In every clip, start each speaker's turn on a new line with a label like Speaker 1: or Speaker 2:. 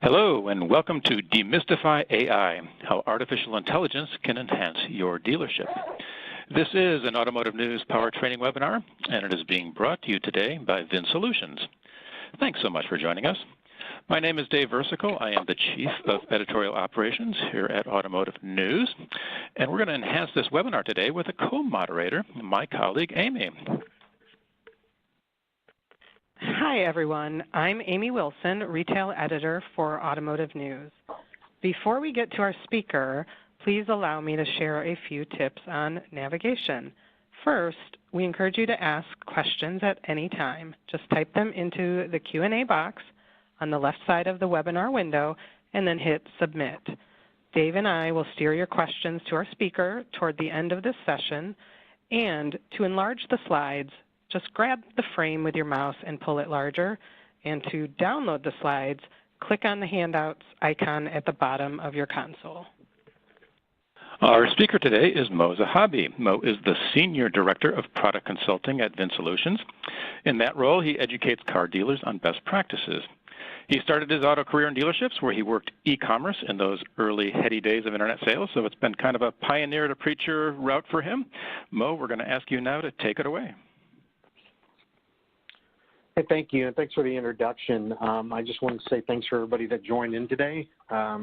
Speaker 1: Hello and welcome to Demystify A.I, how artificial intelligence can enhance your dealership. This is an automotive news power training webinar, and it is being brought to you today by Vin Solutions. Thanks so much for joining us. My name is Dave Versico. I am the Chief of Editorial Operations here at Automotive News, and we're going to enhance this webinar today with a co-moderator, my colleague Amy.
Speaker 2: Hi, everyone. I'm Amy Wilson, Retail Editor for Automotive News. Before we get to our speaker, please allow me to share a few tips on navigation. First, we encourage you to ask questions at any time. Just type them into the Q&A box on the left side of the webinar window and then hit Submit. Dave and I will steer your questions to our speaker toward the end of this session. And to enlarge the slides, just grab the frame with your mouse and pull it larger. And to download the slides, click on the handouts icon at the bottom of your console.
Speaker 1: Our speaker today is Mo Zahabi. Mo is the Senior Director of Product Consulting at Vin Solutions. In that role, he educates car dealers on best practices. He started his auto career in dealerships where he worked e-commerce in those early heady days of internet sales, so it's been kind of a pioneer to preacher route for him. Mo, we're going to ask you now to take it away.
Speaker 3: Hey, thank you, and thanks for the introduction. I just wanted to say thanks for everybody that joined in today.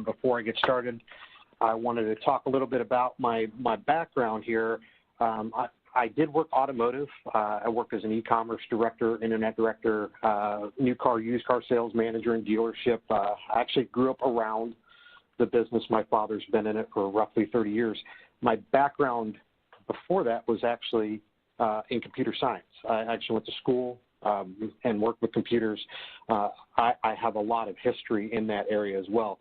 Speaker 3: Before I get started, I wanted to talk a little bit about my background here. I did work automotive. I worked as an e-commerce director, internet director, new car, used car sales manager in dealership. I actually grew up around the business. My father's been in it for roughly 30 years. My background before that was actually in computer science. I actually went to school and work with computers. I have a lot of history in that area as well.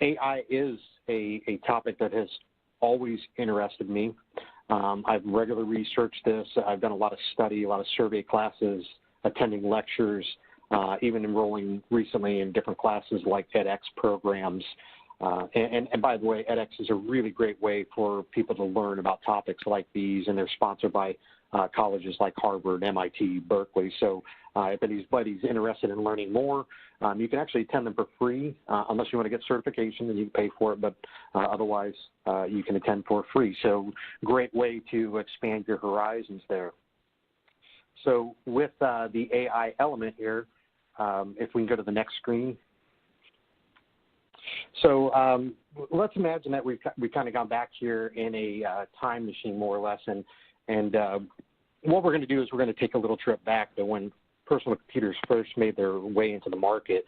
Speaker 3: AI is a topic that has always interested me. I've regularly researched this. I've done a lot of study, a lot of survey classes, attending lectures, even enrolling recently in different classes like edX programs. And by the way, edX is a really great way for people to learn about topics like these, and they're sponsored by colleges like Harvard, MIT, Berkeley. So if anybody's interested in learning more, you can actually attend them for free, unless you want to get certification, then you can pay for it, but otherwise you can attend for free. So great way to expand your horizons there. So with the AI element here, if we can go to the next screen. So let's imagine that we've kind of gone back here in a time machine, more or less, and what we're going to do is we're going to take a little trip back to when personal computers first made their way into the market.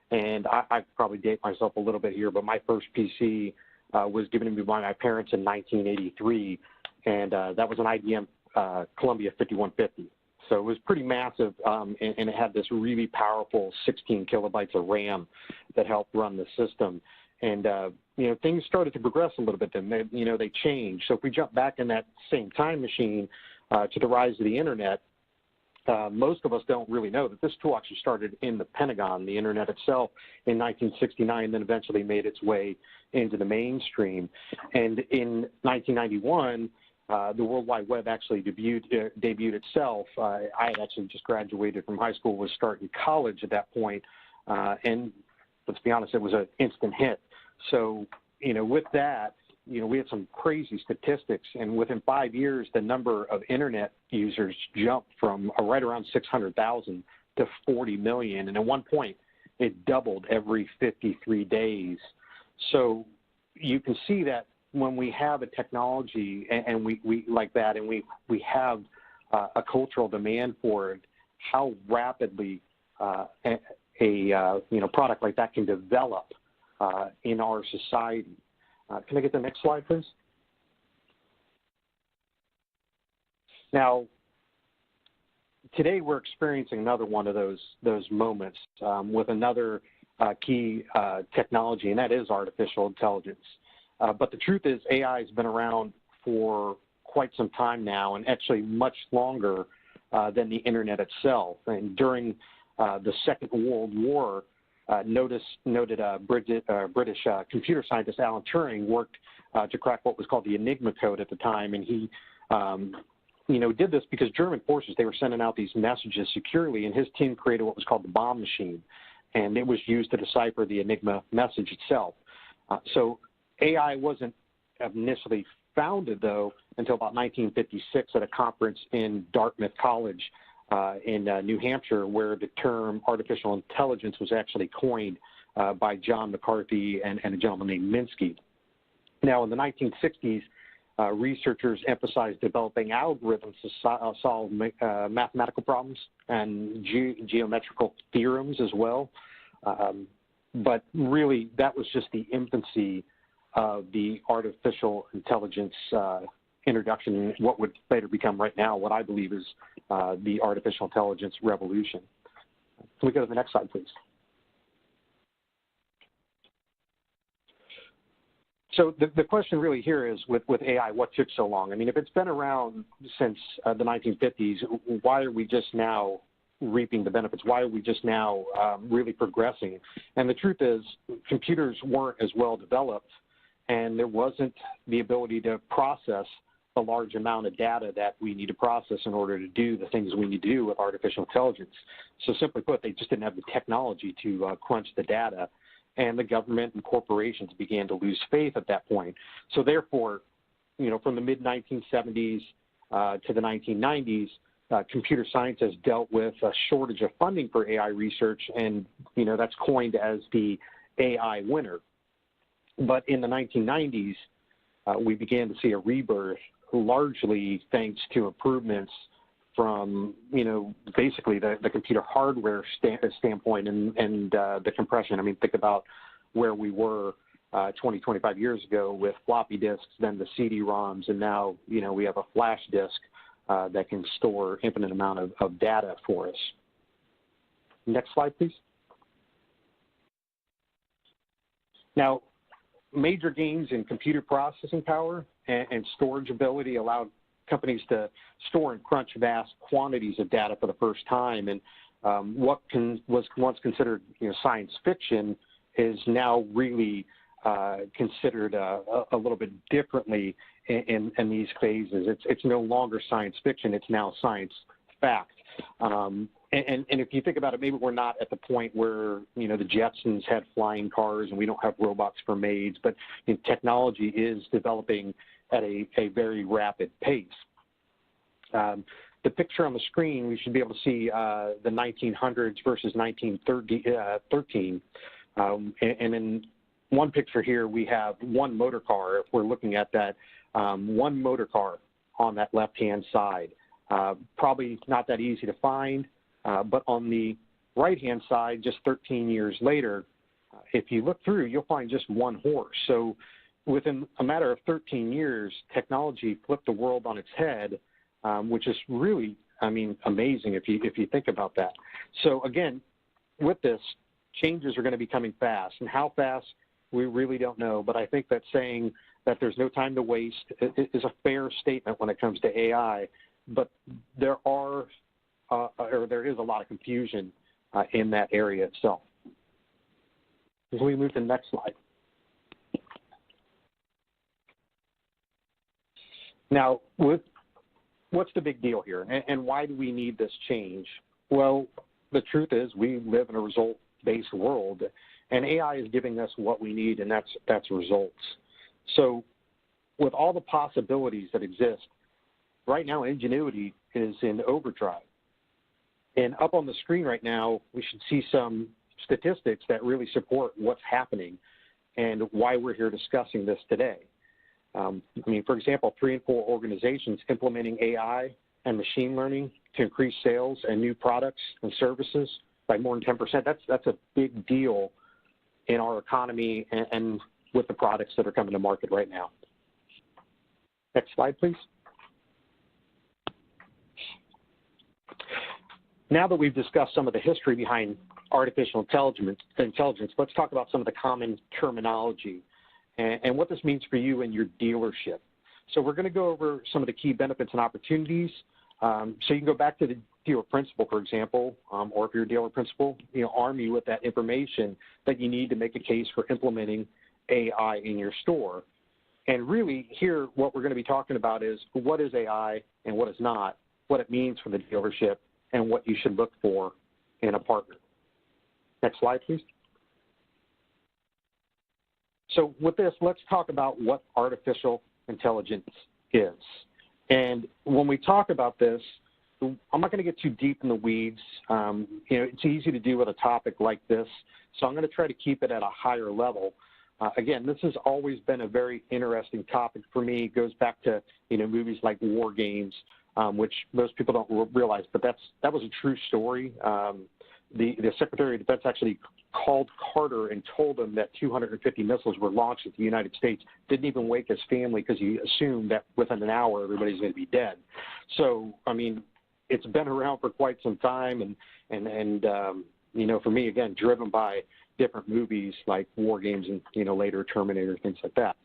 Speaker 3: And I probably date myself a little bit here, but my first PC was given to me by my parents in 1983, and that was an IBM Columbia 5150. So it was pretty massive, and it had this really powerful 16 kilobytes of RAM that helped run the system. And, you know, things started to progress a little bit then. They changed. So if we jump back in that same time machine to the rise of the Internet, most of us don't really know that this tool actually started in the Pentagon, the Internet itself, in 1969, then eventually made its way into the mainstream. And in 1991, the World Wide Web actually debuted itself. I had actually just graduated from high school, was starting college at that point, and let's be honest, it was an instant hit. So, with that, we had some crazy statistics, and within 5 years, the number of Internet users jumped from right around 600,000 to 40 million, and at one point, it doubled every 53 days. So you can see that when we have a technology and we like that, and we have a cultural demand for it, how rapidly a product like that can develop in our society. Can I get the next slide, please? Now, today we're experiencing another one of those moments with another key technology, and that is artificial intelligence. But the truth is AI has been around for quite some time now, and actually much longer than the Internet itself. And during the Second World War, noted British computer scientist Alan Turing worked to crack what was called the Enigma code at the time, and he did this because German forces, they were sending out these messages securely, and his team created what was called the bomb machine. and it was used to decipher the Enigma message itself. So AI wasn't initially founded, though, until about 1956 at a conference in Dartmouth College in New Hampshire, where the term artificial intelligence was actually coined by John McCarthy and a gentleman named Minsky. Now, in the 1960s, researchers emphasized developing algorithms to solve mathematical problems and geometrical theorems as well. But really, that was just the infancy of the artificial intelligence introduction, what would later become right now what I believe is the artificial intelligence revolution. Can we go to the next slide, please? So the question really here is, with AI, what took so long? I mean, if it's been around since the 1950s, why are we just now reaping the benefits? Why are we just now really progressing? And the truth is, computers weren't as well developed, and there wasn't the ability to process the large amount of data that we need to process in order to do the things we need to do with artificial intelligence. So simply put, they just didn't have the technology to crunch the data, and the government and corporations began to lose faith at that point. So therefore, you know, from the mid-1970s to the 1990s, computer science has dealt with a shortage of funding for AI research, and, you know, that's coined as the AI winter. But in the 1990s, we began to see a rebirth, largely thanks to improvements from, you know, basically the computer hardware standpoint and the compression. I mean, think about where we were 20, 25 years ago with floppy disks, then the CD-ROMs, and now, you know, we have a flash disk that can store infinite amount of data for us. Next slide, please. Now, major gains in computer processing power and storage ability allowed companies to store and crunch vast quantities of data for the first time. And what was once considered, you know, science fiction is now really considered a little bit differently in these phases. It's no longer science fiction, it's now science fact. And if you think about it, maybe we're not at the point where, you know, the Jetsons had flying cars and we don't have robots for maids, but, you know, technology is developing at a very rapid pace. The picture on the screen, we should be able to see the 1900s versus 1913. And in one picture here, we have one motor car. If we're looking at that, one motor car on that left-hand side. Probably not that easy to find, but on the right-hand side, just 13 years later, if you look through, you'll find just one horse. So within a matter of 13 years, technology flipped the world on its head, which is really, I mean, amazing if you think about that. So again, with this, changes are going to be coming fast, and how fast, we really don't know. But I think that saying that there's no time to waste is a fair statement when it comes to AI. But there is a lot of confusion in that area itself. As we move to the next slide. Now, what's the big deal here, and why do we need this change? Well, the truth is we live in a result-based world, and AI is giving us what we need, and that's results. So with all the possibilities that exist, right now ingenuity is in overdrive. And up on the screen right now, we should see some statistics that really support what's happening and why we're here discussing this today. I mean, for example, 3 in 4 organizations implementing AI and machine learning to increase sales and new products and services by more than 10%. That's a big deal in our economy and with the products that are coming to market right now. Next slide, please. Now that we've discussed some of the history behind artificial intelligence, let's talk about some of the common terminology and what this means for you and your dealership. So we're going to go over some of the key benefits and opportunities. So you can go back to the dealer principal, for example, or if you're a dealer principal, you know, arm you with that information that you need to make a case for implementing AI in your store. And really here, what we're going to be talking about is what is AI and what is not, what it means for the dealership, and what you should look for in a partner. Next slide, please. So with this, let's talk about what artificial intelligence is. And when we talk about this, I'm not going to get too deep in the weeds. It's easy to do with a topic like this, so I'm going to try to keep it at a higher level. Again, this has always been a very interesting topic for me. It goes back to movies like War Games, which most people don't realize, but that was a true story. The Secretary of Defense actually called Carter and told him that 250 missiles were launched at the United States. Didn't even wake his family because he assumed that within an hour everybody's going to be dead. So, I mean, it's been around for quite some time, and for me, again, driven by different movies like War Games and later Terminator, things like that.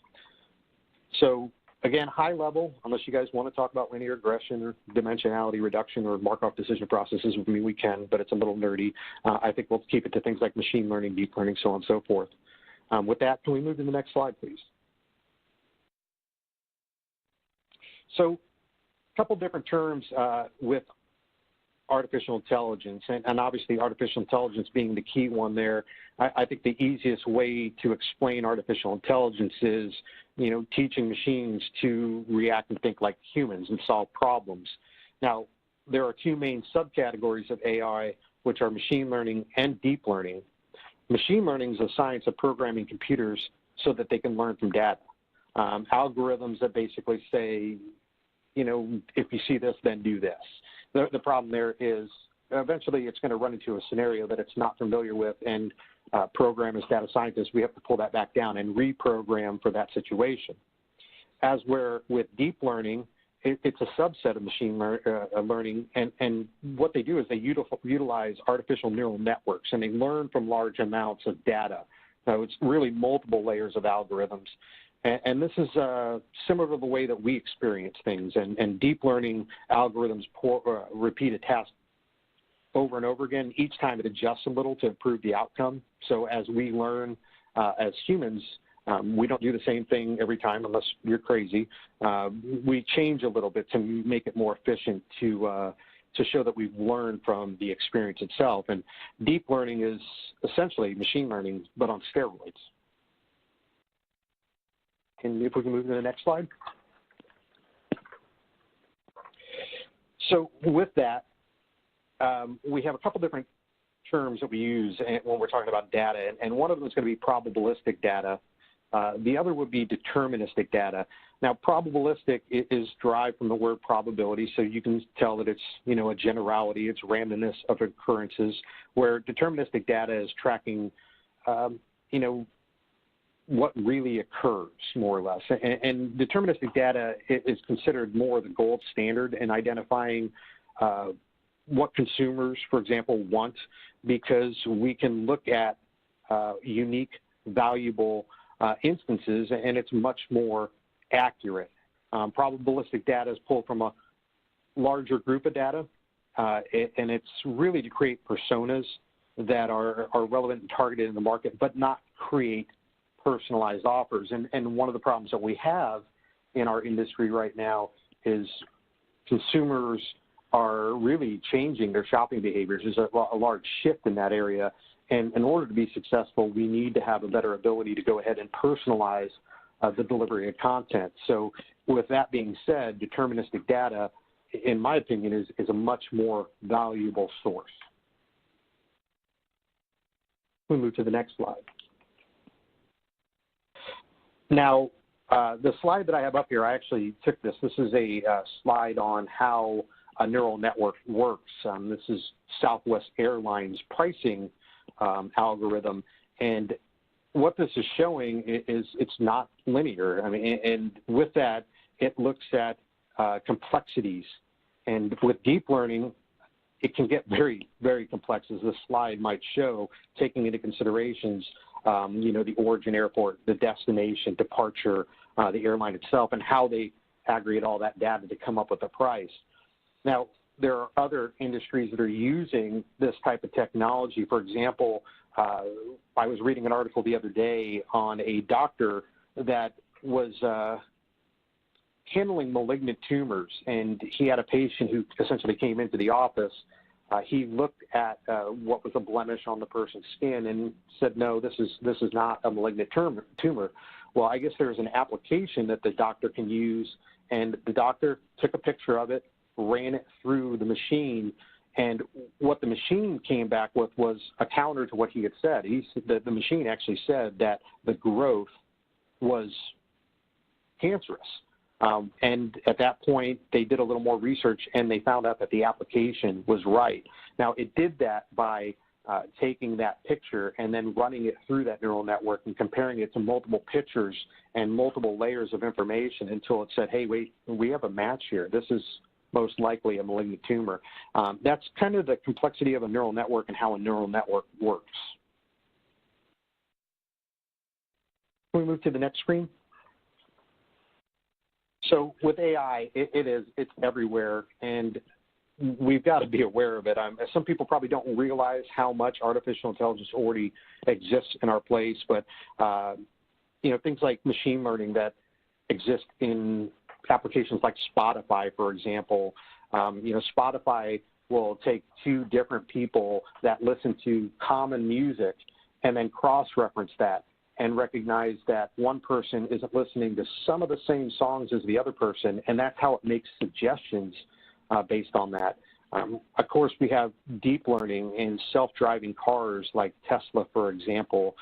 Speaker 3: So again, high level, unless you guys want to talk about linear regression or dimensionality reduction or Markov decision processes with me, we can, but it's a little nerdy. I think we'll keep it to things like machine learning, deep learning, so on and so forth. With that, can we move to the next slide, please? So a couple different terms with artificial intelligence, and obviously artificial intelligence being the key one there. I think the easiest way to explain artificial intelligence is, teaching machines to react and think like humans and solve problems. Now, there are two main subcategories of AI, which are machine learning and deep learning. Machine learning is a science of programming computers so that they can learn from data. Algorithms that basically say, if you see this, then do this. The problem there is eventually it's going to run into a scenario that it's not familiar with, and programmers, data scientists, we have to pull that back down and reprogram for that situation. As where with deep learning, it's a subset of machine learning, and what they do is they utilize artificial neural networks, and they learn from large amounts of data. So it's really multiple layers of algorithms. And this is similar to the way that we experience things. And deep learning algorithms repeat a task over and over again. Each time it adjusts a little to improve the outcome. So as we learn as humans, we don't do the same thing every time unless you're crazy. We change a little bit to make it more efficient to show that we've learned from the experience itself. And deep learning is essentially machine learning, but on steroids. And if we can move to the next slide. So with that, we have a couple different terms that we use when we're talking about data, and one of them is going to be probabilistic data. The other would be deterministic data. Now, probabilistic is derived from the word probability, so you can tell that it's, a generality, it's randomness of occurrences, where deterministic data is tracking, what really occurs, more or less. And deterministic data is considered more the gold standard in identifying what consumers, for example, want, because we can look at unique, valuable instances, and it's much more accurate. Probabilistic data is pulled from a larger group of data, and it's really to create personas that are relevant and targeted in the market, but not create personalized offers. And one of the problems that we have in our industry right now is consumers are really changing their shopping behaviors. There's a large shift in that area. And in order to be successful, we need to have a better ability to go ahead and personalize the delivery of content. So with that being said, deterministic data, in my opinion, is a much more valuable source. We'll move to the next slide. Now, the slide that I have up here, I actually took this. This is a slide on how a neural network works. This is Southwest Airlines pricing algorithm. And what this is showing is it's not linear. I mean, and with that, it looks at complexities. And with deep learning, it can get very, very complex, as this slide might show, taking into considerations the origin airport, the destination, departure, the airline itself, and how they aggregate all that data to come up with a price. Now, there are other industries that are using this type of technology. For example, I was reading an article the other day on a doctor that was handling malignant tumors, and he had a patient who essentially came into the office he looked at what was a blemish on the person's skin and said, no, this is not a malignant tumor. Well, I guess there's an application that the doctor can use, and the doctor took a picture of it, ran it through the machine, and what the machine came back with was a counter to what he had said. The machine actually said that the growth was cancerous. And at that point, they did a little more research, and they found out that the application was right. Now, it did that by taking that picture and then running it through that neural network and comparing it to multiple pictures and multiple layers of information until it said, hey, wait, we have a match here. This is most likely a malignant tumor. That's kind of the complexity of a neural network and how a neural network works. Can we move to the next screen? So with AI, it's everywhere, and we've got to be aware of it. Some people probably don't realize how much artificial intelligence already exists in our place, but things like machine learning that exist in applications like Spotify, for example. Spotify will take two different people that listen to common music and then cross-reference that and recognize that one person isn't listening to some of the same songs as the other person, and that's how it makes suggestions based on that. Of course, we have deep learning in self-driving cars like Tesla, for example.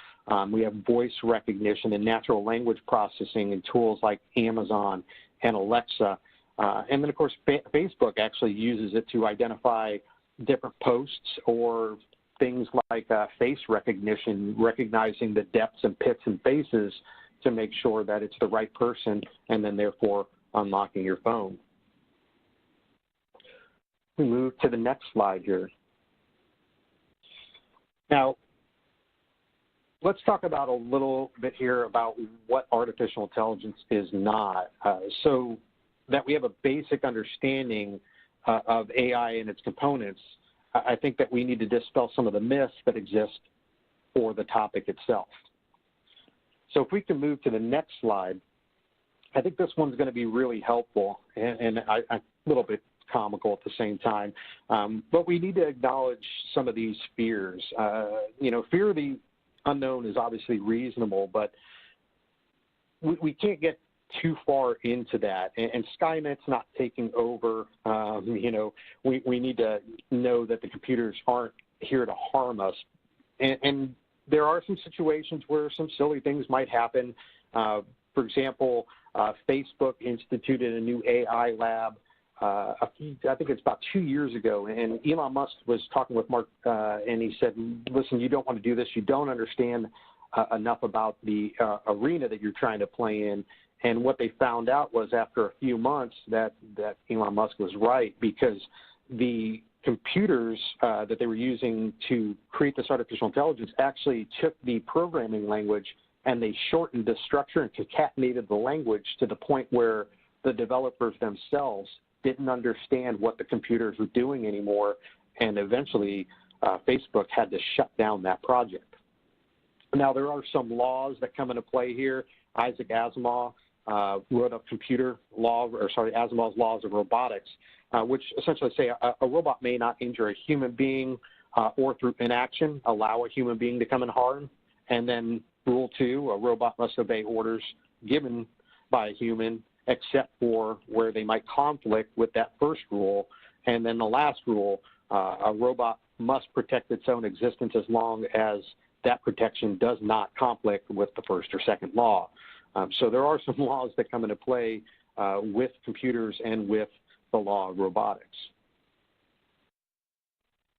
Speaker 3: We have voice recognition and natural language processing in tools like Amazon and Alexa. And then, of course, Facebook actually uses it to identify different posts or things like face recognition, recognizing the depths and pits and faces to make sure that it's the right person, and then therefore unlocking your phone. We move to the next slide here. Now, let's talk about a little bit here about what artificial intelligence is not, so that we have a basic understanding of AI and its components. I think that we need to dispel some of the myths that exist for the topic itself. So if we can move to the next slide, I think this one's going to be really helpful and a little bit comical at the same time. But we need to acknowledge some of these fears. Fear of the unknown is obviously reasonable, but we can't get too far into that, and Skynet's not taking over. We need to know that the computers aren't here to harm us, and there are some situations where some silly things might happen. For example, Facebook instituted a new AI lab. I think it's about 2 years ago, and Elon Musk was talking with Mark, and he said, listen, you don't want to do this. You don't understand enough about the arena that you're trying to play in. And what they found out was after a few months that Elon Musk was right, because the computers that they were using to create this artificial intelligence actually took the programming language and they shortened the structure and concatenated the language to the point where the developers themselves didn't understand what the computers were doing anymore, and eventually Facebook had to shut down that project. Now, there are some laws that come into play here. Isaac Asimov wrote up Asimov's laws of robotics, which essentially say a robot may not injure a human being or through inaction allow a human being to come and harm. And then rule 2, a robot must obey orders given by a human except for where they might conflict with that first rule. And then the last rule, a robot must protect its own existence as long as that protection does not conflict with the first or second law. So there are some laws that come into play with computers and with the law of robotics.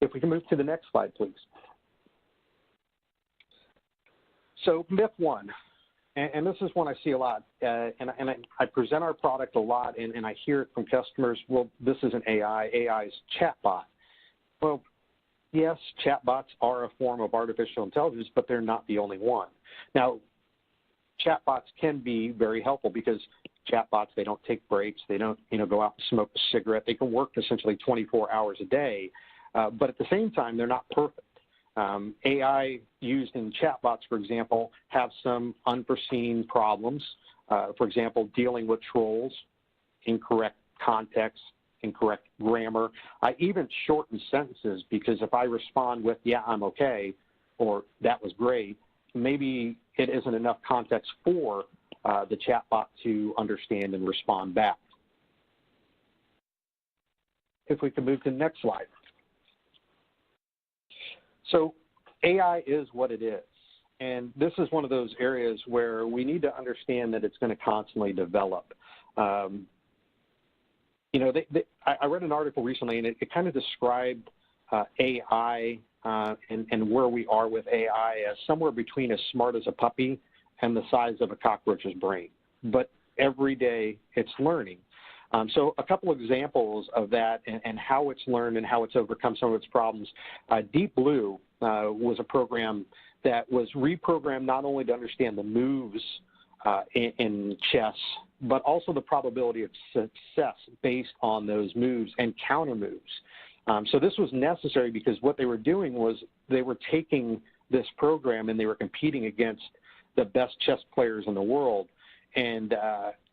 Speaker 3: If we can move to the next slide, please. So myth 1, and this is one I see a lot, and I present our product a lot, and I hear it from customers, well, this isn't AI, AI is chatbot. Well, yes, chatbots are a form of artificial intelligence, but they're not the only one. Now, chatbots can be very helpful because chatbots, they don't take breaks, they don't go out and smoke a cigarette, they can work essentially 24 hours a day, but at the same time, they're not perfect. AI used in chatbots, for example, have some unforeseen problems. For example, dealing with trolls, incorrect context, incorrect grammar. I even shorten sentences because if I respond with, yeah, I'm okay, or that was great, maybe it isn't enough context for the chatbot to understand and respond back. If we can move to the next slide. So AI is what it is. And this is one of those areas where we need to understand that it's going to constantly develop. You know, I read an article recently, and it kind of described AI and where we are with AI as somewhere between as smart as a puppy and the size of a cockroach's brain. But every day it's learning. So a couple of examples of that and how it's learned and how it's overcome some of its problems. Deep Blue was a program that was reprogrammed not only to understand the moves in chess, but also the probability of success based on those moves and counter moves. So this was necessary because what they were doing was they were taking this program and they were competing against the best chess players in the world. And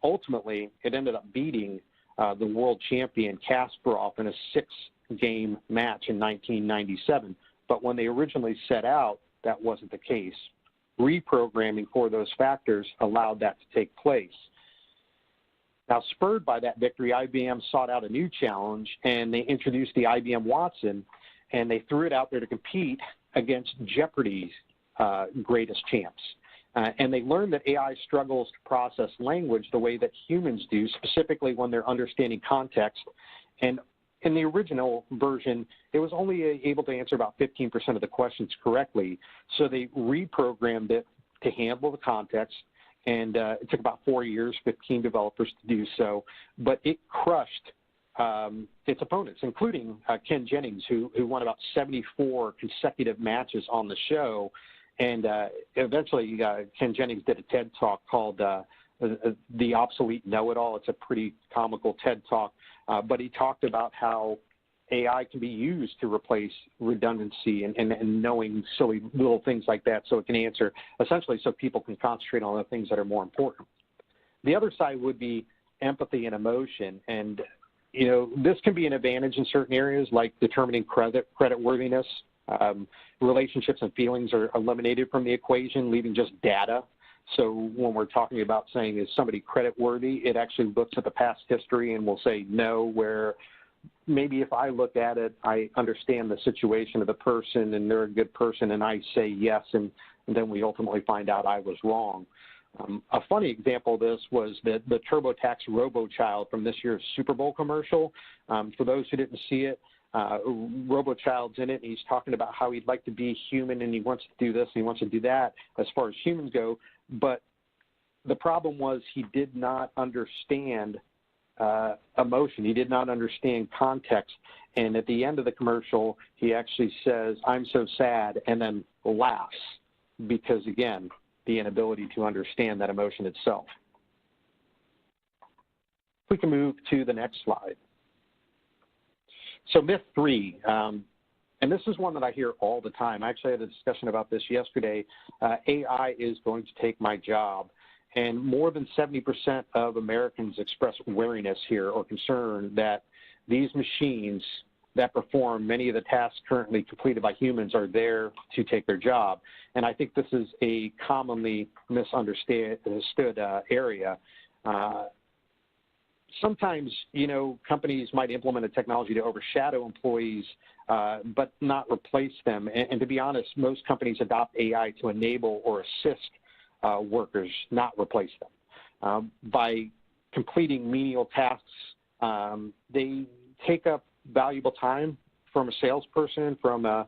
Speaker 3: ultimately, it ended up beating the world champion Kasparov in a 6-game match in 1997. But when they originally set out, that wasn't the case. Reprogramming for those factors allowed that to take place. Now, spurred by that victory, IBM sought out a new challenge, and they introduced the IBM Watson, and they threw it out there to compete against Jeopardy's greatest champs. And they learned that AI struggles to process language the way that humans do, specifically when they're understanding context. And in the original version, it was only able to answer about 15% of the questions correctly. So they reprogrammed it to handle the context. And it took about 4 years, 15 developers to do so. But it crushed its opponents, including Ken Jennings, who won about 74 consecutive matches on the show. And eventually, Ken Jennings did a TED Talk called The Obsolete Know-It-All. It's a pretty comical TED Talk. But he talked about how AI can be used to replace redundancy and knowing silly little things like that so it can answer, essentially so people can concentrate on the things that are more important. The other side would be empathy and emotion. And, you know, this can be an advantage in certain areas like determining creditworthiness. Relationships and feelings are eliminated from the equation, leaving just data. So when we're talking about saying, is somebody creditworthy, it actually looks at the past history and will say no, where maybe if I look at it, I understand the situation of the person and they're a good person and I say yes, and then we ultimately find out I was wrong. A funny example of this was the TurboTax RoboChild from this year's Super Bowl commercial. For those who didn't see it, RoboChild's in it, and he's talking about how he'd like to be human and he wants to do this and he wants to do that as far as humans go. But the problem was he did not understand emotion. He did not understand context. And at the end of the commercial, he actually says, "I'm so sad," and then laughs because, again, the inability to understand that emotion itself. If we can move to the next slide. So myth 3, and this is one that I hear all the time. I actually had a discussion about this yesterday. AI is going to take my job. And more than 70% of Americans express wariness here or concern that these machines that perform many of the tasks currently completed by humans are there to take their job. And I think this is a commonly misunderstood area. Sometimes, you know, companies might implement a technology to overshadow employees, but not replace them. And to be honest, most companies adopt AI to enable or assist workers, not replace them. By completing menial tasks, they take up valuable time from a salesperson, from a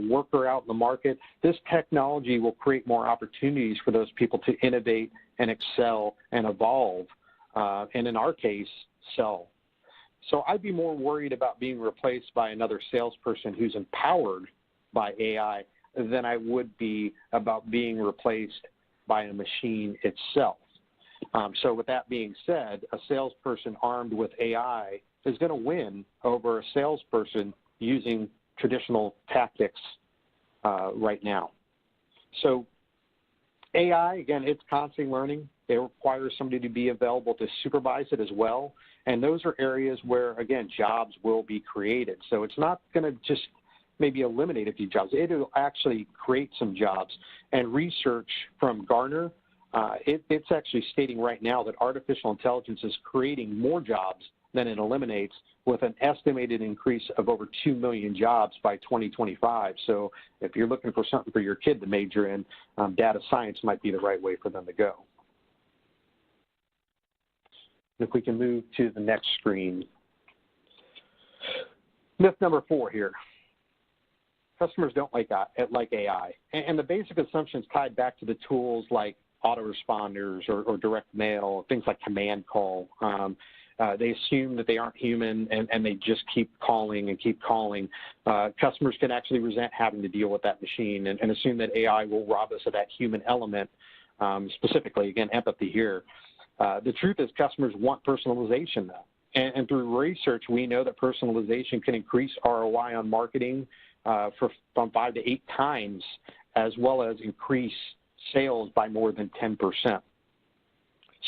Speaker 3: worker out in the market. This technology will create more opportunities for those people to innovate and excel and evolve, and in our case, sell. So I'd be more worried about being replaced by another salesperson who's empowered by AI than I would be about being replaced by a machine itself. So with that being said, a salesperson armed with AI is going to win over a salesperson using traditional tactics right now. So AI, again, it's constantly learning. It requires somebody to be available to supervise it as well. And those are areas where, again, jobs will be created. So it's not going to just maybe eliminate a few jobs. It'll actually create some jobs. And research from Gartner, it's actually stating right now that artificial intelligence is creating more jobs than it eliminates, with an estimated increase of over 2 million jobs by 2025. So if you're looking for something for your kid to major in, data science might be the right way for them to go. If we can move to the next screen. Myth number 4 here. Customers don't like AI. And the basic assumption is tied back to the tools like autoresponders or direct mail, things like command call. They assume that they aren't human, and they just keep calling and keep calling. Customers can actually resent having to deal with that machine and assume that AI will rob us of that human element, specifically, again, empathy here. The truth is customers want personalization, though. And through research, we know that personalization can increase ROI on marketing from 5 to 8 times, as well as increase sales by more than 10%.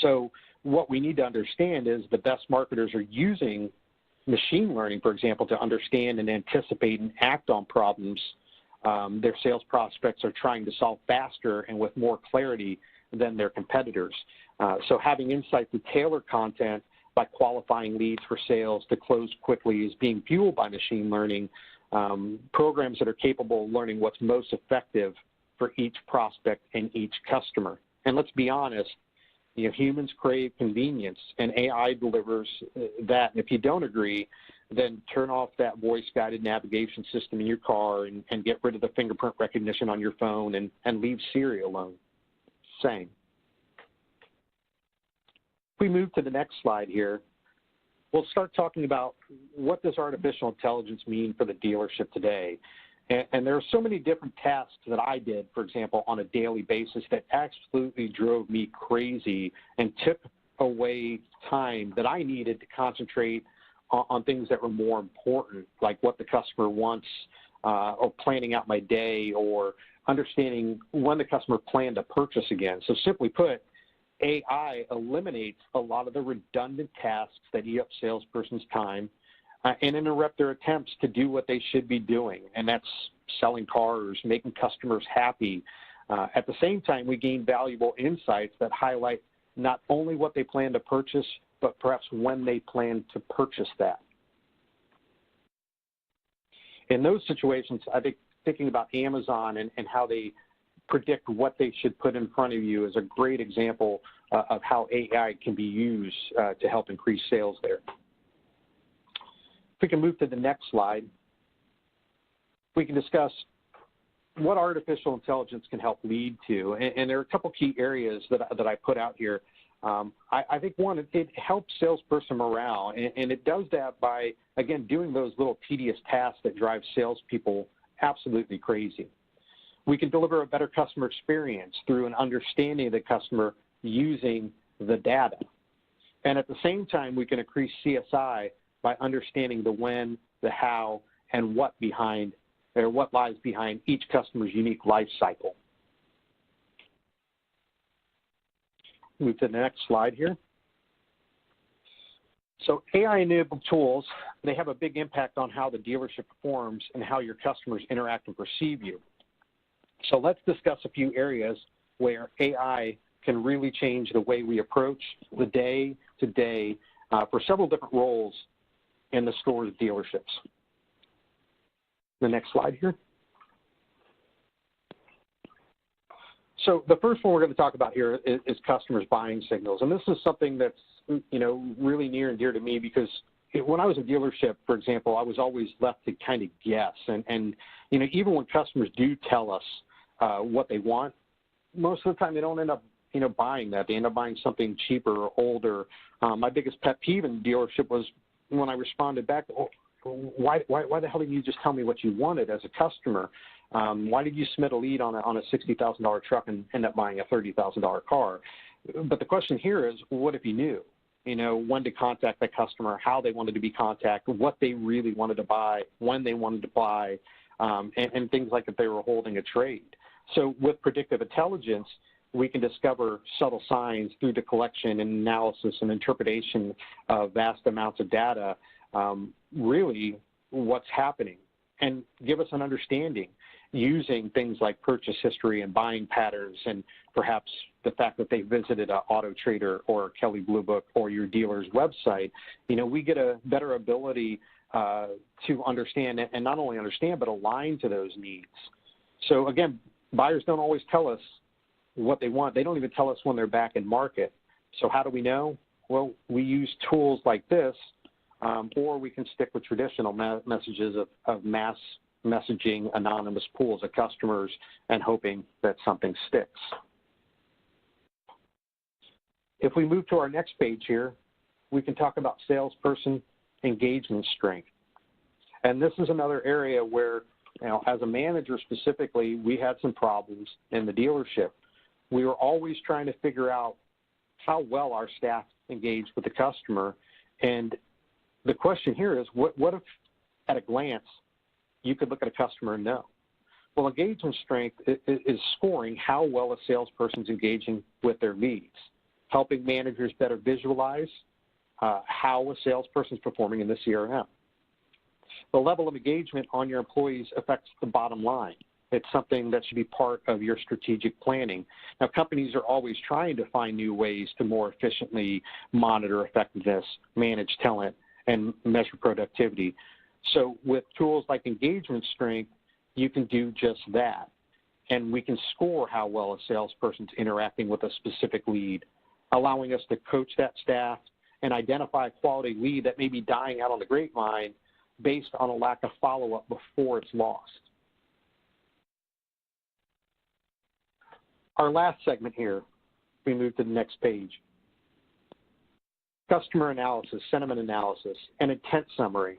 Speaker 3: So what we need to understand is the best marketers are using machine learning, for example, to understand and anticipate and act on problems their sales prospects are trying to solve faster and with more clarity than their competitors. So having insight to tailor content by qualifying leads for sales to close quickly is being fueled by machine learning, programs that are capable of learning what's most effective for each prospect and each customer. And let's be honest, humans crave convenience, and AI delivers that. And if you don't agree, then turn off that voice-guided navigation system in your car and get rid of the fingerprint recognition on your phone and leave Siri alone. Same. If we move to the next slide here, we'll start talking about what does artificial intelligence mean for the dealership today. And there are so many different tasks that I did, for example, on a daily basis that absolutely drove me crazy and took away time that I needed to concentrate on things that were more important, like what the customer wants, or planning out my day, or understanding when the customer planned to purchase again. So simply put, AI eliminates a lot of the redundant tasks that eat up salesperson's time and interrupt their attempts to do what they should be doing, and that's selling cars, making customers happy. At the same time, we gain valuable insights that highlight not only what they plan to purchase, but perhaps when they plan to purchase that. In those situations, I think thinking about Amazon and how they predict what they should put in front of you is a great example of how AI can be used to help increase sales there. If we can move to the next slide, we can discuss what artificial intelligence can help lead to. And there are a couple key areas that I put out here. I think one, it helps salesperson morale, and it does that by, again, doing those little tedious tasks that drive salespeople absolutely crazy. We can deliver a better customer experience through an understanding of the customer using the data. And at the same time, we can increase CSI by understanding the when, the how, and what lies behind each customer's unique life cycle. Move to the next slide here. So AI-enabled tools, they have a big impact on how the dealership performs and how your customers interact and perceive you. So let's discuss a few areas where AI can really change the way we approach the day-to-day for several different roles in the stores dealerships. The next slide here. So the first one we're going to talk about here is customers' buying signals. And this is something that's, really near and dear to me because when I was a dealership, for example, I was always left to kind of guess. And even when customers do tell us what they want, most of the time they don't end up, buying that. They end up buying something cheaper or older. My biggest pet peeve in the dealership was when I responded back, why the hell didn't you just tell me what you wanted as a customer? Why did you submit a lead on a $60,000 truck and end up buying a $30,000 car? But the question here is, what if you knew? When to contact that customer, how they wanted to be contacted, what they really wanted to buy, when they wanted to buy, and things like if they were holding a trade. So with predictive intelligence, we can discover subtle signs through the collection and analysis and interpretation of vast amounts of data, really what's happening, and give us an understanding using things like purchase history and buying patterns, and perhaps the fact that they visited an Auto Trader or Kelley Blue Book or your dealer's website. We get a better ability to understand, and not only understand, but align to those needs. So again, buyers don't always tell us what they want. They don't even tell us when they're back in market. So how do we know? Well, we use tools like this, or we can stick with traditional messages of mass messaging anonymous pools of customers and hoping that something sticks. If we move to our next page here, we can talk about salesperson engagement strength. And this is another area where, as a manager specifically, we had some problems in the dealership. We were always trying to figure out how well our staff engaged with the customer. And the question here is, what if at a glance you could look at a customer and know? Well, engagement strength is scoring how well a salesperson's engaging with their leads, helping managers better visualize how a salesperson's performing in the CRM. The level of engagement on your employees affects the bottom line. It's something that should be part of your strategic planning. Now, companies are always trying to find new ways to more efficiently monitor effectiveness, manage talent, and measure productivity. So with tools like engagement strength, you can do just that. And we can score how well a salesperson's interacting with a specific lead, allowing us to coach that staff and identify a quality lead that may be dying out on the grapevine based on a lack of follow-up before it's lost. Our last segment here, we move to the next page. Customer analysis, sentiment analysis, and intent summary.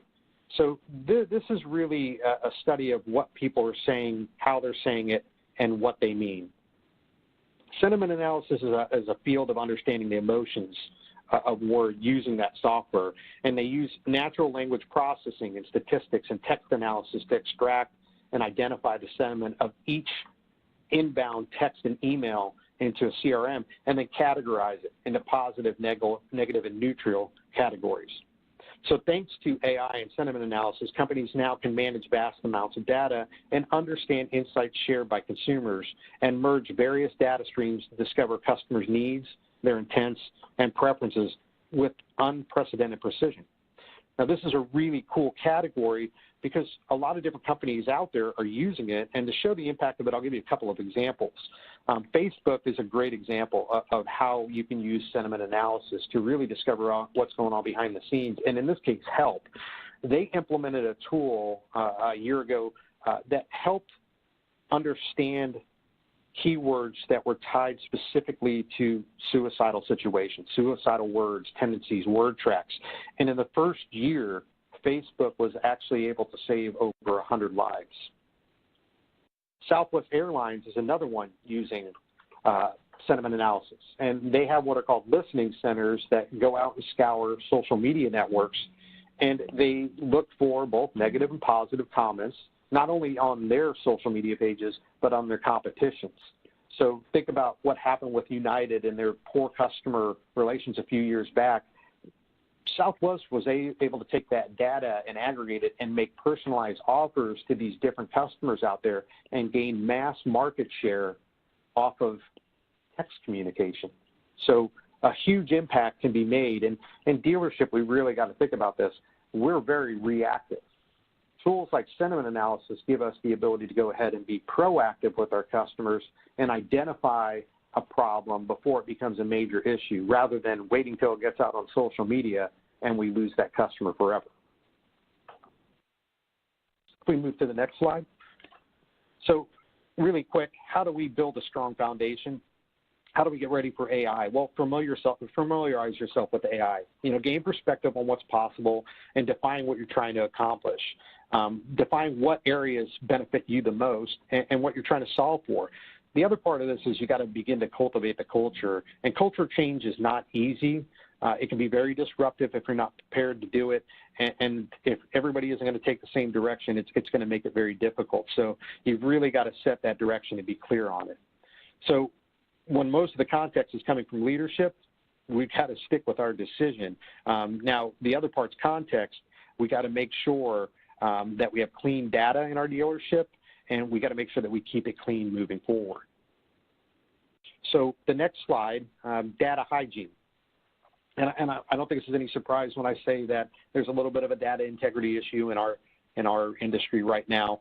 Speaker 3: So this is really a study of what people are saying, how they're saying it, and what they mean. Sentiment analysis is a field of understanding the emotions of word using that software, and they use natural language processing and statistics and text analysis to extract and identify the sentiment of each inbound text and email into a CRM, and then categorize it into positive, negative, and neutral categories. So thanks to AI and sentiment analysis, companies now can manage vast amounts of data and understand insights shared by consumers and merge various data streams to discover customers' needs, their intents, and preferences with unprecedented precision. Now, this is a really cool category because a lot of different companies out there are using it, and to show the impact of it, I'll give you a couple of examples. Facebook is a great example of how you can use sentiment analysis to really discover what's going on behind the scenes, and in this case, help. They implemented a tool a year ago that helped understand keywords that were tied specifically to suicidal situations, suicidal words, tendencies, word tracks. And in the first year, Facebook was actually able to save over 100 lives. Southwest Airlines is another one using sentiment analysis. And they have what are called listening centers that go out and scour social media networks, and they look for both negative and positive comments, not only on their social media pages, but on their competitions. So think about what happened with United and their poor customer relations a few years back. Southwest was able to take that data and aggregate it and make personalized offers to these different customers out there and gain mass market share off of text communication. So a huge impact can be made. And in dealership, we really got to think about this. We're very reactive. Tools like sentiment analysis give us the ability to go ahead and be proactive with our customers and identify a problem before it becomes a major issue, rather than waiting till it gets out on social media and we lose that customer forever. If we move to the next slide. So really quick, how do we build a strong foundation? How do we get ready for AI? Well, familiarize yourself with AI. Gain perspective on what's possible and define what you're trying to accomplish. Define what areas benefit you the most and what you're trying to solve for. The other part of this is you got to begin to cultivate the culture. And culture change is not easy. It can be very disruptive if you're not prepared to do it. And if everybody isn't going to take the same direction, it's going to make it very difficult. So you've really got to set that direction and be clear on it. So when most of the context is coming from leadership, we've got to stick with our decision. Now, the other part's context. We got to make sure that we have clean data in our dealership, and we got to make sure that we keep it clean moving forward. So the next slide, data hygiene. And I don't think this is any surprise when I say that there's a little bit of a data integrity issue in our industry right now.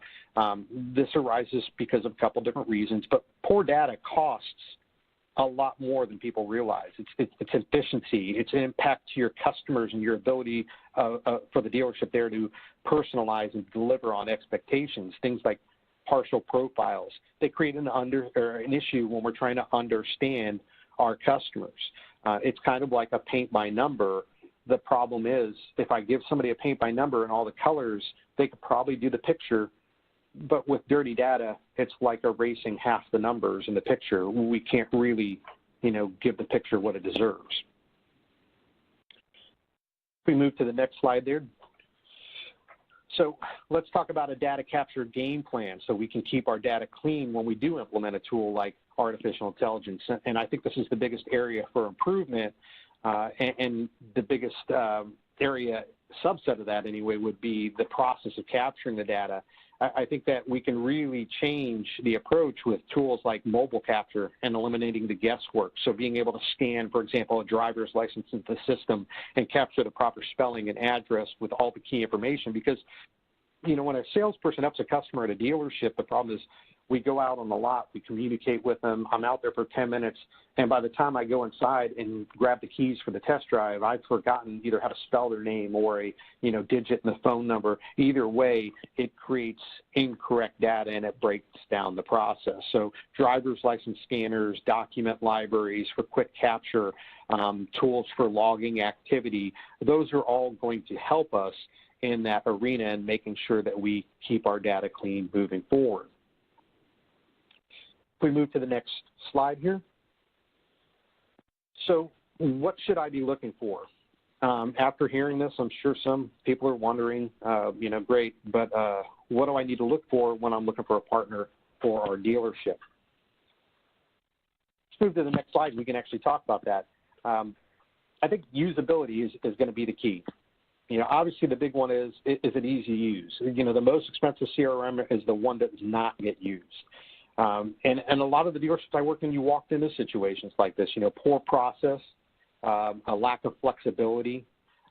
Speaker 3: This arises because of a couple different reasons, but poor data costs a lot more than people realize. It's efficiency, it's an impact to your customers and your ability for the dealership there to personalize and deliver on expectations, things like partial profiles. They create an issue when we're trying to understand our customers. It's kind of like a paint by number. The problem is if I give somebody a paint by number and all the colors, they could probably do the picture, but with dirty data, it's like erasing half the numbers in the picture. We can't really, give the picture what it deserves. If we move to the next slide there. So let's talk about a data capture game plan so we can keep our data clean when we do implement a tool like artificial intelligence. And I think this is the biggest area for improvement, and the biggest area, subset of that anyway, would be the process of capturing the data. I think that we can really change the approach with tools like mobile capture and eliminating the guesswork. So being able to scan, for example, a driver's license into the system and capture the proper spelling and address with all the key information. Because, when a salesperson ups a customer at a dealership, the problem is we go out on the lot, we communicate with them. I'm out there for 10 minutes, and by the time I go inside and grab the keys for the test drive, I've forgotten either how to spell their name or a digit in the phone number. Either way, it creates incorrect data and it breaks down the process. So driver's license scanners, document libraries for quick capture, tools for logging activity, those are all going to help us in that arena and making sure that we keep our data clean moving forward. We move to the next slide here. So what should I be looking for? After hearing this, I'm sure some people are wondering, great, but what do I need to look for when I'm looking for a partner for our dealership? Let's move to the next slide. We can actually talk about that. I think usability is going to be the key. Obviously the big one is it easy to use? The most expensive CRM is the one that does not get used. And a lot of the dealerships I worked in, you walked into situations like this, poor process, a lack of flexibility,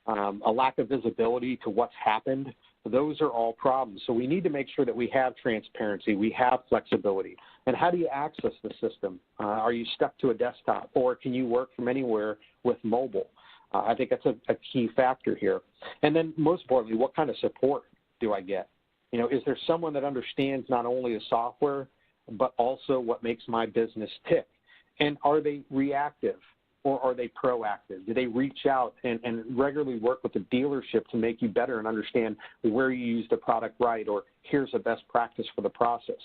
Speaker 3: a lack of visibility to what's happened. Those are all problems. So we need to make sure that we have transparency, we have flexibility. And how do you access the system? Are you stuck to a desktop, or can you work from anywhere with mobile? I think that's a key factor here. And then most importantly, what kind of support do I get? Is there someone that understands not only the software, but also what makes my business tick? And are they reactive or are they proactive? Do they reach out and regularly work with the dealership to make you better and understand where you use the product right, or here's a best practice for the process?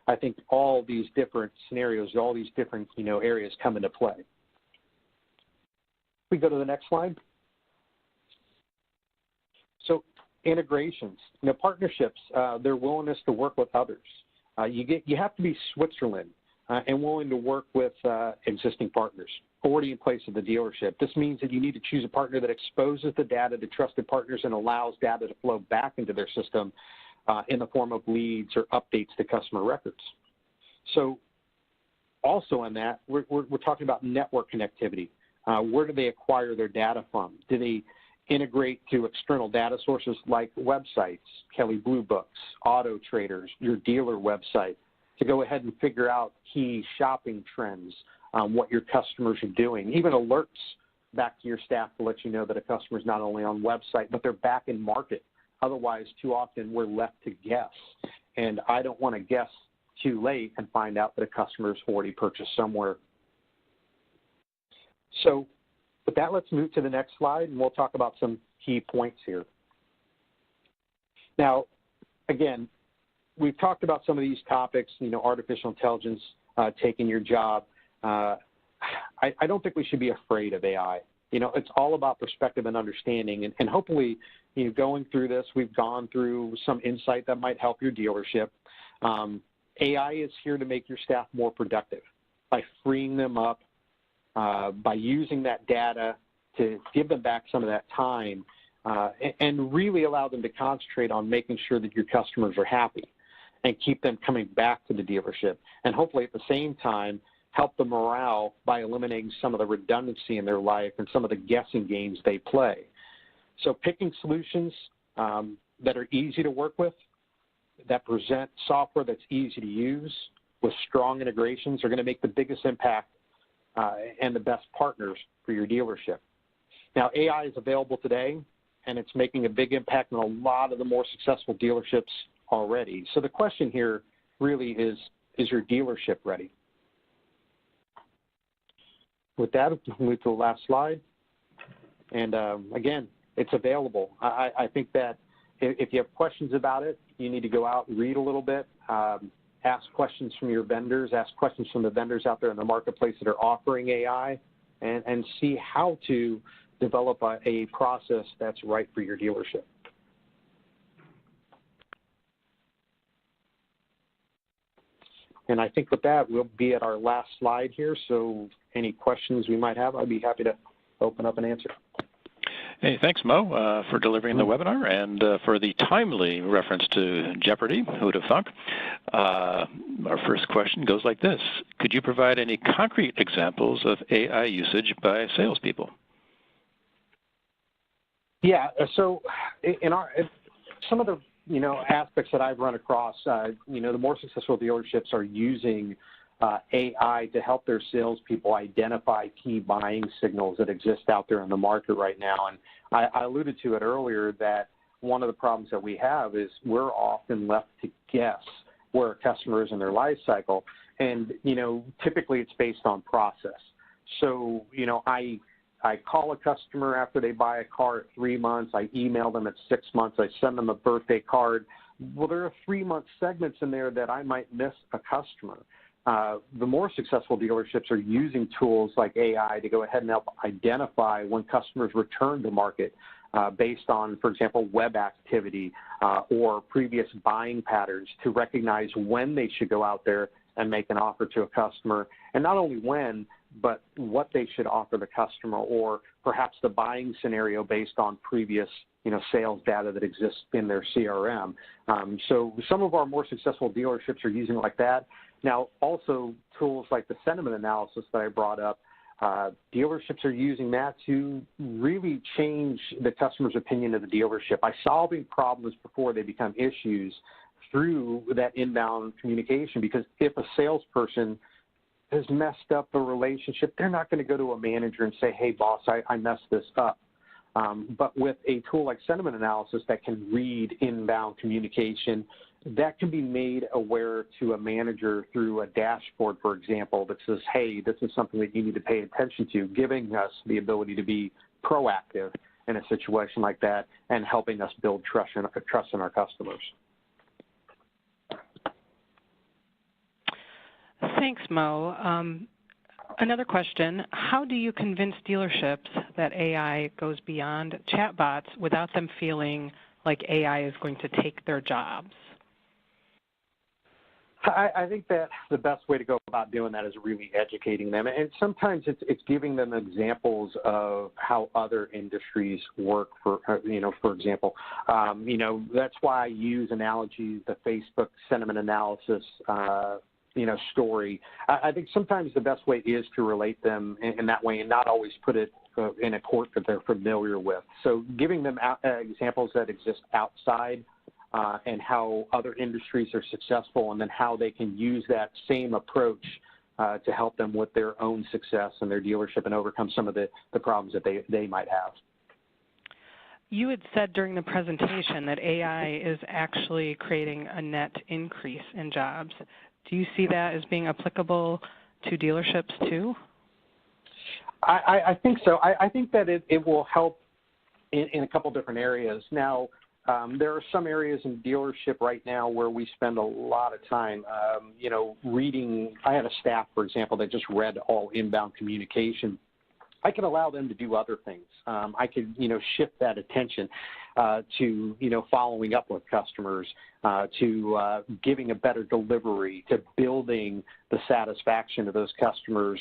Speaker 3: I think all these different scenarios, all these different areas come into play. We go to the next slide. So integrations, partnerships, their willingness to work with others. You have to be Switzerland and willing to work with existing partners already in place at the dealership. This means that you need to choose a partner that exposes the data to trusted partners and allows data to flow back into their system in the form of leads or updates to customer records. So also in that, we're talking about network connectivity. Where do they acquire their data from? Do they integrate to external data sources like websites, Kelley Blue Books, Auto Traders, your dealer website, to go ahead and figure out key shopping trends, what your customers are doing, even alerts back to your staff to let you know that a customer is not only on website, but they're back in market. Otherwise, too often we're left to guess, and I don't want to guess too late and find out that a customer's already purchased somewhere. So with that, let's move to the next slide, and we'll talk about some key points here. Now, again, we've talked about some of these topics, artificial intelligence taking your job. I don't think we should be afraid of AI. It's all about perspective and understanding, and hopefully, going through this, we've gone through some insight that might help your dealership. AI is here to make your staff more productive. by freeing them up, by using that data to give them back some of that time, and really allow them to concentrate on making sure that your customers are happy and keep them coming back to the dealership. And hopefully at the same time, help the morale by eliminating some of the redundancy in their life and some of the guessing games they play. So picking solutions that are easy to work with, that present software that's easy to use with strong integrations are going to make the biggest impact and the best partners for your dealership. Now, AI is available today, and it's making a big impact on a lot of the more successful dealerships already. So the question here really is your dealership ready? With that, we'll move to the last slide. And again, it's available. I think that if you have questions about it, you need to go out and read a little bit, ask questions from your vendors, ask questions from the vendors out there in the marketplace that are offering AI, and see how to develop a process that's right for your dealership. And I think with that, we'll be at our last slide here. So any questions we might have, I'd be happy to open up and answer.
Speaker 1: Hey, thanks, Mo, for delivering the webinar and for the timely reference to Jeopardy. Who would have thunk? Our first question goes like this. Could you provide any concrete examples of AI usage by salespeople?
Speaker 3: Yeah, so in some of the aspects that I've run across, the more successful dealerships are using AI to help their salespeople identify key buying signals that exist out there in the market right now. And I alluded to it earlier that one of the problems that we have is we're often left to guess where a customer is in their life cycle. And, typically it's based on process. So, I call a customer after they buy a car at 3 months. I email them at 6 months. I send them a birthday card. Well, there are 3-month segments in there that I might miss a customer. The more successful dealerships are using tools like AI to go ahead and help identify when customers return to market based on, for example, web activity or previous buying patterns to recognize when they should go out there and make an offer to a customer, and not only when, but what they should offer the customer, or perhaps the buying scenario based on previous sales data that exists in their CRM. So some of our more successful dealerships are using it like that. Now, also tools like the sentiment analysis that I brought up, dealerships are using that to really change the customer's opinion of the dealership by solving problems before they become issues through that inbound communication. Because if a salesperson has messed up the relationship, they're not going to go to a manager and say, hey, boss, I messed this up. But with a tool like sentiment analysis that can read inbound communication, that can be made aware to a manager through a dashboard, for example, that says, hey, this is something that you need to pay attention to, giving us the ability to be proactive in a situation like that and helping us build trust in our customers.
Speaker 2: Thanks, Mo. Another question, how do you convince dealerships that AI goes beyond chatbots without them feeling like AI is going to take their jobs?
Speaker 3: I think that the best way to go about doing that is really educating them. And sometimes it's giving them examples of how other industries work, for example. That's why I use analogies, the Facebook sentiment analysis story. I think sometimes the best way is to relate them in that way and not always put it in a court that they're familiar with. So giving them examples that exist outside and how other industries are successful, and then how they can use that same approach to help them with their own success in their dealership and overcome some of the problems that they might have.
Speaker 2: You had said during the presentation that AI is actually creating a net increase in jobs. Do you see that as being applicable to dealerships too?
Speaker 3: I think so. I think that it will help in a couple different areas. Now, there are some areas in dealership right now where we spend a lot of time, reading. I had a staff, for example, that just read all inbound communication I can allow them to do other things. I could, shift that attention to, following up with customers, to giving a better delivery, to building the satisfaction of those customers,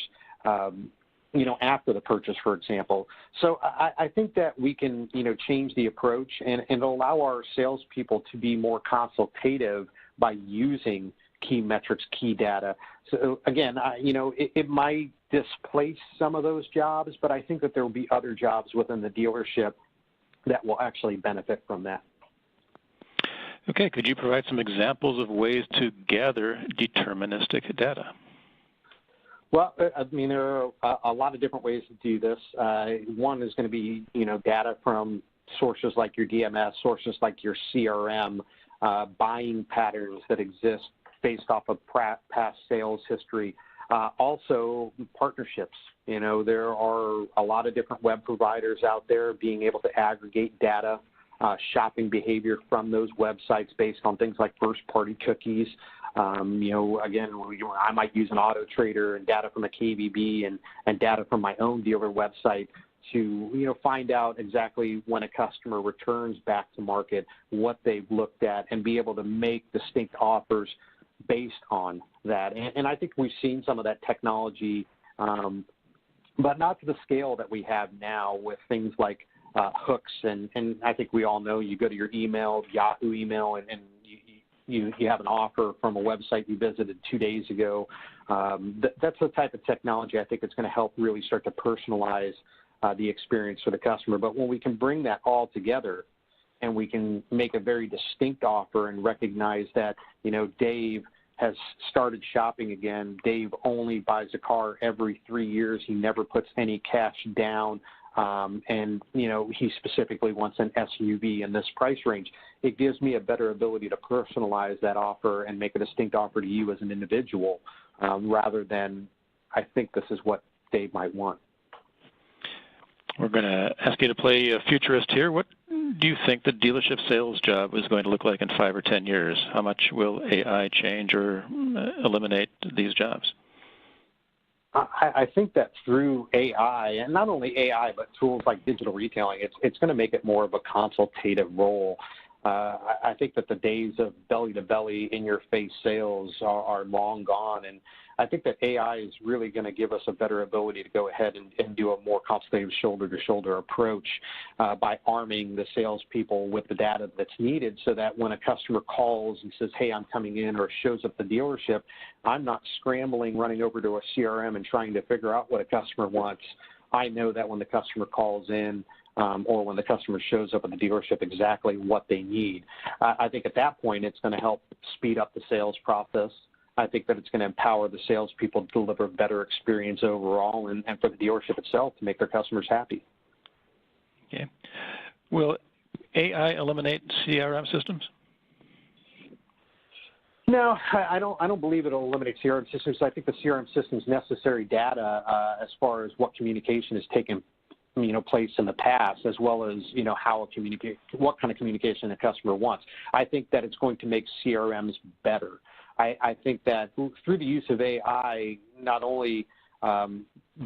Speaker 3: after the purchase, for example. So I think that we can, change the approach and allow our salespeople to be more consultative by using key metrics, key data. So again, it might displace some of those jobs, but I think that there will be other jobs within the dealership that will actually benefit from that.
Speaker 1: Okay, could you provide some examples of ways to gather deterministic data?
Speaker 3: Well, there are a lot of different ways to do this. One is going to be, data from sources like your DMS, sources like your CRM, buying patterns that exist based off of past sales history. Also, partnerships. There are a lot of different web providers out there being able to aggregate data, shopping behavior from those websites based on things like first-party cookies. Again, I might use an Auto Trader and data from a KBB and data from my own dealer website to, find out exactly when a customer returns back to market, what they've looked at, and be able to make distinct offers based on that. And I think we've seen some of that technology, but not to the scale that we have now with things like hooks. And I think we all know you go to your email, Yahoo email, and you have an offer from a website you visited 2 days ago. That's the type of technology I think it's going to help really start to personalize the experience for the customer. But when we can bring that all together and we can make a very distinct offer and recognize that, Dave has started shopping again. Dave only buys a car every 3 years. He never puts any cash down. And, he specifically wants an SUV in this price range. It gives me a better ability to personalize that offer and make a distinct offer to you as an individual rather than I think this is what Dave might want.
Speaker 1: We're going to ask you to play a futurist here. What do you think the dealership sales job is going to look like in 5 or 10 years? How much will AI change or eliminate these jobs?
Speaker 3: I think that through AI, and not only AI, but tools like digital retailing, it's going to make it more of a consultative role. I think that the days of belly-to-belly, in-your-face sales are long gone, and I think that AI is really going to give us a better ability to go ahead and do a more consultative shoulder-to-shoulder approach by arming the salespeople with the data that's needed so that when a customer calls and says, hey, I'm coming in, or shows up at the dealership, I'm not scrambling, running over to a CRM and trying to figure out what a customer wants. I know that when the customer calls in, or when the customer shows up at the dealership, exactly what they need. I think at that point it's going to help speed up the sales process. I think that it's going to empower the salespeople to deliver a better experience overall and for the dealership itself to make their customers happy.
Speaker 1: Okay. Will AI eliminate CRM systems?
Speaker 3: No, I don't believe it'll eliminate CRM systems. I think the CRM system's necessary data as far as what communication is taking place in the past, as well as how what kind of communication the customer wants. I think that it's going to make CRMs better. I think that through the use of AI, not only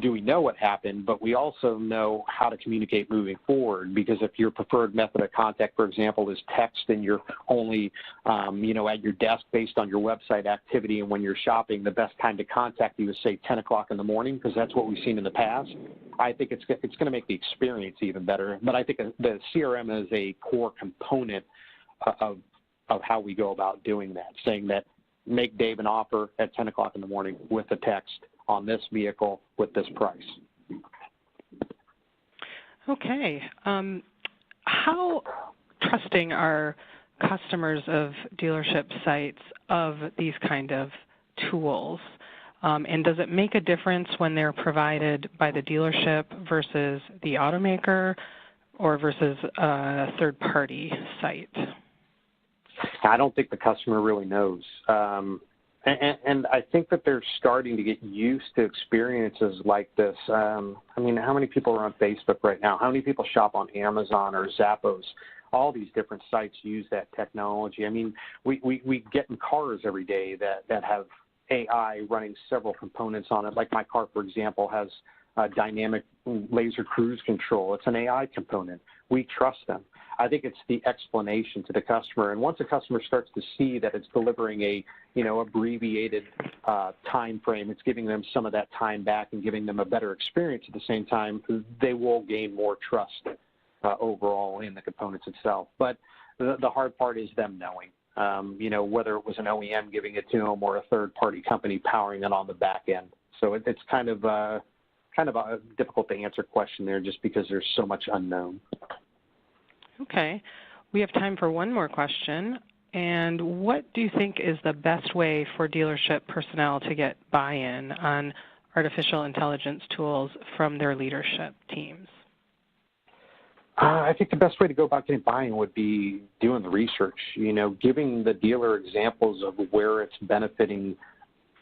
Speaker 3: do we know what happened, but we also know how to communicate moving forward. Because if your preferred method of contact, for example, is text, and you're only at your desk based on your website activity, and when you're shopping, the best time to contact you is, say, 10 o'clock in the morning, because that's what we've seen in the past. I think it's going to make the experience even better. But I think the CRM is a core component of how we go about doing that, saying that make Dave an offer at 10 o'clock in the morning with a text on this vehicle with this price.
Speaker 2: Okay. How trusting are customers of dealership sites of these kind of tools? And does it make a difference when they're provided by the dealership versus the automaker or versus a third-party site?
Speaker 3: I don't think the customer really knows. And I think that they're starting to get used to experiences like this. How many people are on Facebook right now? How many people shop on Amazon or Zappos? All these different sites use that technology. We get in cars every day that have AI running several components on it. Like my car, for example, has dynamic laser cruise control. It's an AI component. We trust them. I think it's the explanation to the customer. And once a customer starts to see that it's delivering a, abbreviated time frame, it's giving them some of that time back and giving them a better experience at the same time, they will gain more trust overall in the components itself. But the hard part is them knowing, whether it was an OEM giving it to them or a third-party company powering it on the back end. So it's kind of a difficult to answer question there just because there's so much unknown.
Speaker 2: Okay. We have time for one more question. And what do you think is the best way for dealership personnel to get buy-in on artificial intelligence tools from their leadership teams?
Speaker 3: I think the best way to go about getting buy-in would be doing the research, giving the dealer examples of where it's benefiting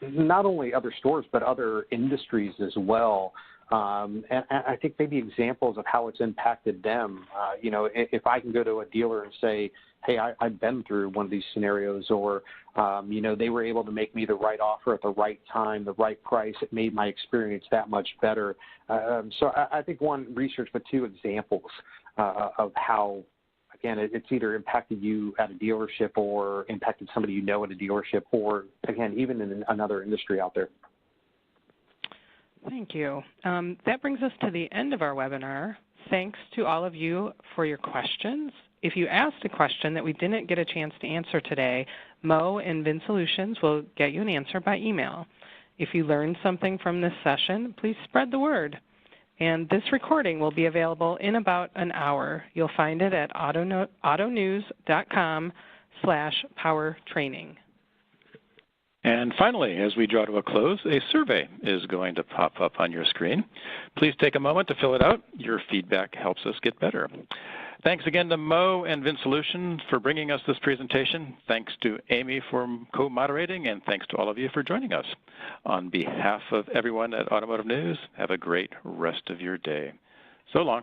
Speaker 3: not only other stores but other industries as well. And I think maybe examples of how it's impacted them. If I can go to a dealer and say, hey, I've been through one of these scenarios, or, they were able to make me the right offer at the right time, the right price, it made my experience that much better. So I think one, research, but two, examples of how, again, it's either impacted you at a dealership or impacted somebody at a dealership, or, again, even in another industry out there.
Speaker 2: Thank you. That brings us to the end of our webinar. Thanks to all of you for your questions. If you asked a question that we didn't get a chance to answer today, Mo and Vin Solutions will get you an answer by email. If you learned something from this session, please spread the word. And this recording will be available in about an hour. You'll find it at autonews.com/powertraining.
Speaker 1: And finally, as we draw to a close, a survey is going to pop up on your screen. Please take a moment to fill it out. Your feedback helps us get better. Thanks again to Mo and Vin Solutions for bringing us this presentation. Thanks to Amy for co-moderating, and thanks to all of you for joining us. On behalf of everyone at Automotive News, have a great rest of your day. So long.